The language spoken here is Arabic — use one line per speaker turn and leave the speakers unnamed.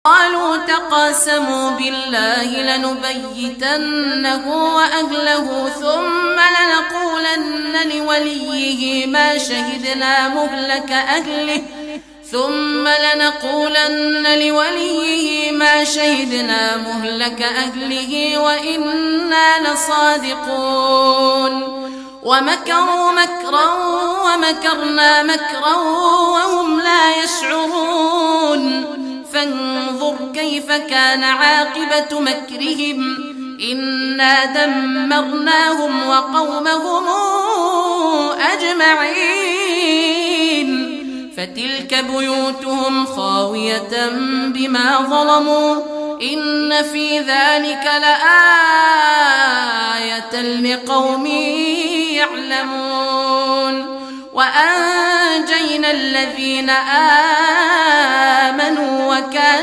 قالوا تقاسموا بالله لنبيتنه وأهله ثم لنقولن لوليه ما شهدنا مهلك أهله وإنا لصادقون ومكروا مكرا ومكرنا مكرا وهم لا يشعرون فانظر كيف كان عاقبة مكرهم إنا دمرناهم وقومهم أجمعين فتلك بيوتهم خاوية بما ظلموا إن في ذلك لآية لقوم يعلمون وأنجينا الذين آمنوا وكانوا